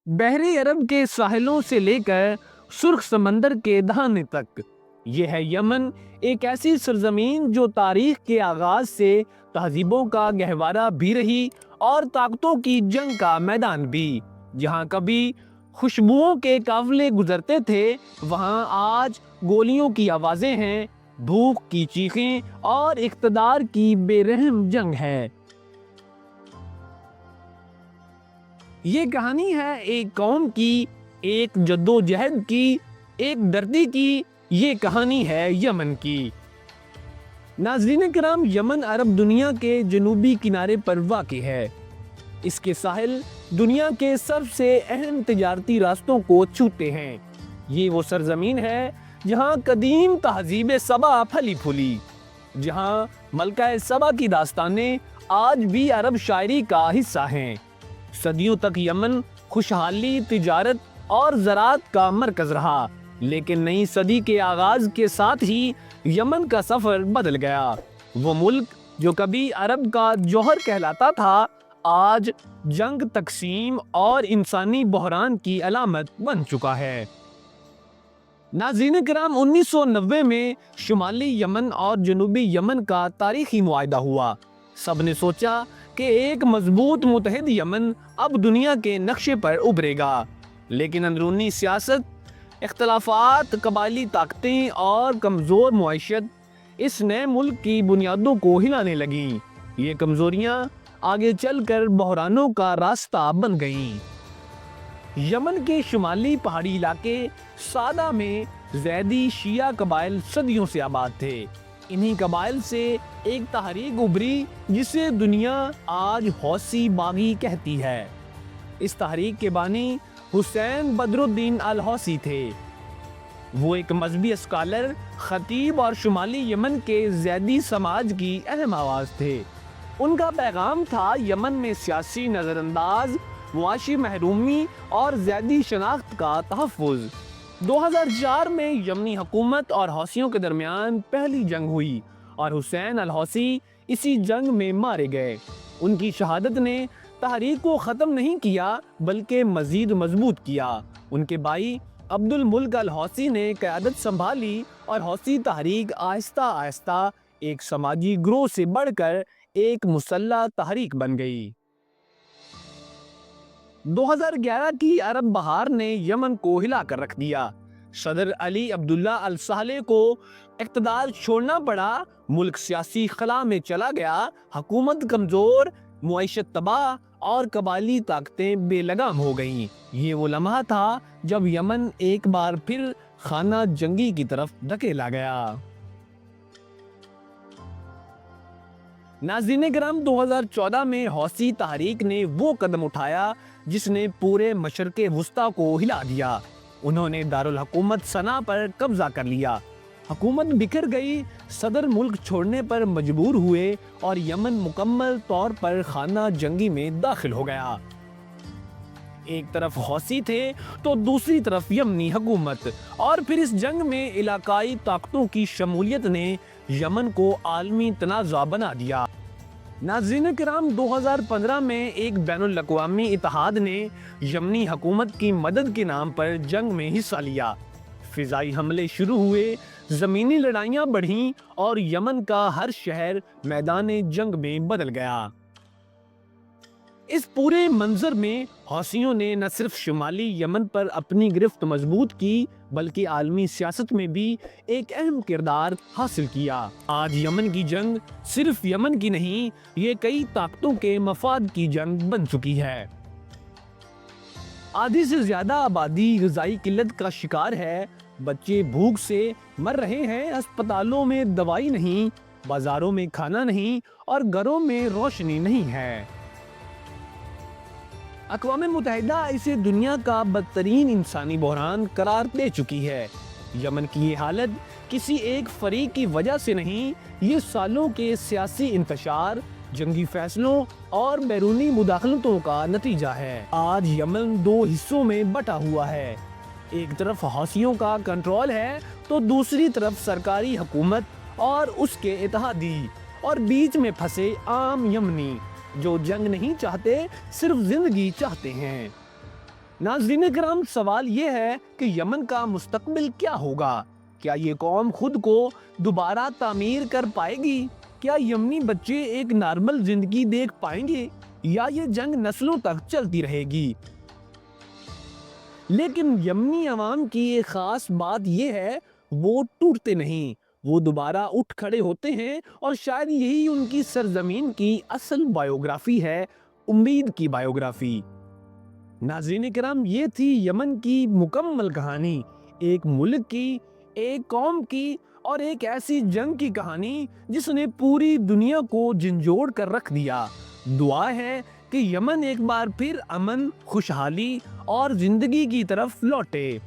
بحری عرب کے ساحلوں سے لے کر سرخ سمندر کے دہانے تک یہ ہے یمن، ایک ایسی سرزمین جو تاریخ کے آغاز سے تہذیبوں کا گہوارہ بھی رہی اور طاقتوں کی جنگ کا میدان بھی۔ جہاں کبھی خوشبوؤں کے قافلے گزرتے تھے، وہاں آج گولیوں کی آوازیں ہیں، بھوک کی چیخیں اور اقتدار کی بے رحم جنگ ہے۔ یہ کہانی ہے ایک قوم کی، ایک جدوجہد کی، ایک دھرتی کی۔ یہ کہانی ہے یمن کی۔ ناظرین کرام، یمن عرب دنیا کے جنوبی کنارے پر واقع ہے۔ اس کے ساحل دنیا کے سب سے اہم تجارتی راستوں کو چھوتے ہیں۔ یہ وہ سرزمین ہے جہاں قدیم تہذیب سبا پھلی پھولی، جہاں ملکہ سبا کی داستانیں آج بھی عرب شاعری کا حصہ ہیں۔ صدیوں تک یمن خوشحالی، تجارت اور زراعت کا مرکز رہا، لیکن نئی صدی کے آغاز کے ساتھ ہی یمن کا سفر بدل گیا۔ وہ ملک جو کبھی عرب کا جوہر کہلاتا تھا، آج جنگ، تقسیم اور انسانی بحران کی علامت بن چکا ہے۔ ناظرین کرام، 1990 میں شمالی یمن اور جنوبی یمن کا تاریخی معاہدہ ہوا۔ سب نے سوچا کہ ایک مضبوط متحد یمن اب دنیا کے نقشے پر ابھرے گا، لیکن اندرونی سیاست، اختلافات، قبائلی طاقتیں اور کمزور معیشت اس نئے ملک کی بنیادوں کو ہلانے لگیں۔ یہ کمزوریاں آگے چل کر بحرانوں کا راستہ بن گئیں۔ یمن کے شمالی پہاڑی علاقے سادہ میں زیدی شیعہ قبائل صدیوں سے آباد تھے۔ انہی قبائل سے ایک تحریک ابھری جسے دنیا آج حوثی باغی کہتی ہے۔ اس تحریک کے بانی حسین بدر الدین الحوثی تھے۔ وہ ایک مذہبی اسکالر، خطیب اور شمالی یمن کے زیدی سماج کی اہم آواز تھے۔ ان کا پیغام تھا یمن میں سیاسی نظر انداز، معاشی محرومی اور زیدی شناخت کا تحفظ۔ 2004 میں یمنی حکومت اور حوثیوں کے درمیان پہلی جنگ ہوئی اور حسین الحوثی اسی جنگ میں مارے گئے۔ ان کی شہادت نے تحریک کو ختم نہیں کیا بلکہ مزید مضبوط کیا۔ ان کے بھائی عبد الملک الحوثی نے قیادت سنبھالی اور حوثی تحریک آہستہ آہستہ ایک سماجی گروہ سے بڑھ کر ایک مسلح تحریک بن گئی۔ 2011 کی عرب بہار نے یمن کو ہلا کر رکھ دیا۔ صدر علی عبداللہ الصالح کو اقتدار چھوڑنا پڑا، ملک سیاسی خلا میں چلا گیا، حکومت کمزور، معیشت تباہ اور قبائلی طاقتیں بے لگام ہو گئیں۔ یہ وہ لمحہ تھا جب یمن ایک بار پھر خانہ جنگی کی طرف دھکیلا گیا۔ ناظرین کرام، 2014 میں حوثی تحریک نے وہ قدم اٹھایا جس نے پورے مشرق وسطیٰ کو ہلا دیا۔ انہوں نے دارالحکومت صنعا پر قبضہ کر لیا، حکومت بکھر گئی، صدر ملک چھوڑنے پر مجبور ہوئے اور یمن مکمل طور پر خانہ جنگی میں داخل ہو گیا۔ ایک طرف حوثی تھے تو دوسری طرف یمنی حکومت، اور پھر اس جنگ میں علاقائی طاقتوں کی شمولیت نے یمن کو عالمی تنازع بنا دیا۔ ناظرین کرام، 2015 میں ایک بین الاقوامی اتحاد نے یمنی حکومت کی مدد کے نام پر جنگ میں حصہ لیا۔ فضائی حملے شروع ہوئے، زمینی لڑائیاں بڑھیں اور یمن کا ہر شہر میدان جنگ میں بدل گیا۔ اس پورے منظر میں حوثیوں نے نہ صرف شمالی یمن پر اپنی گرفت مضبوط کی بلکہ عالمی سیاست میں بھی ایک اہم کردار حاصل کیا۔ آج یمن کی جنگ صرف یمن کی نہیں، یہ کئی طاقتوں کے مفاد کی جنگ بن چکی ہے۔ آدھی سے زیادہ آبادی غذائی قلت کا شکار ہے، بچے بھوک سے مر رہے ہیں، اسپتالوں میں دوائی نہیں، بازاروں میں کھانا نہیں اور گھروں میں روشنی نہیں ہے۔ اقوام متحدہ اسے دنیا کا بدترین انسانی بحران قرار دے چکی ہے۔ یمن کی یہ حالت کسی ایک فریق کی وجہ سے نہیں، یہ سالوں کے سیاسی انتشار، جنگی فیصلوں اور بیرونی مداخلتوں کا نتیجہ ہے۔ آج یمن دو حصوں میں بٹا ہوا ہے، ایک طرف حوثیوں کا کنٹرول ہے تو دوسری طرف سرکاری حکومت اور اس کے اتحادی، اور بیچ میں پھنسے عام یمنی جو جنگ نہیں چاہتے، صرف زندگی چاہتے ہیں۔ ناظرین کرام، سوال یہ ہے کہ یمن کا مستقبل کیا ہوگا؟ کیا یہ قوم خود کو دوبارہ تعمیر کر پائے گی؟ کیا یمنی بچے ایک نارمل زندگی دیکھ پائیں گے یا یہ جنگ نسلوں تک چلتی رہے گی؟ لیکن یمنی عوام کی ایک خاص بات یہ ہے، وہ ٹوٹتے نہیں، وہ دوبارہ اٹھ کھڑے ہوتے ہیں، اور شاید یہی ان کی سرزمین کی اصل بائیوگرافی ہے، امید کی بائیوگرافی۔ ناظرین کرام، یہ تھی یمن کی مکمل کہانی، ایک ملک کی، ایک قوم کی، اور ایک ایسی جنگ کی کہانی جس نے پوری دنیا کو جھنجھوڑ کر رکھ دیا۔ دعا ہے کہ یمن ایک بار پھر امن، خوشحالی اور زندگی کی طرف لوٹے۔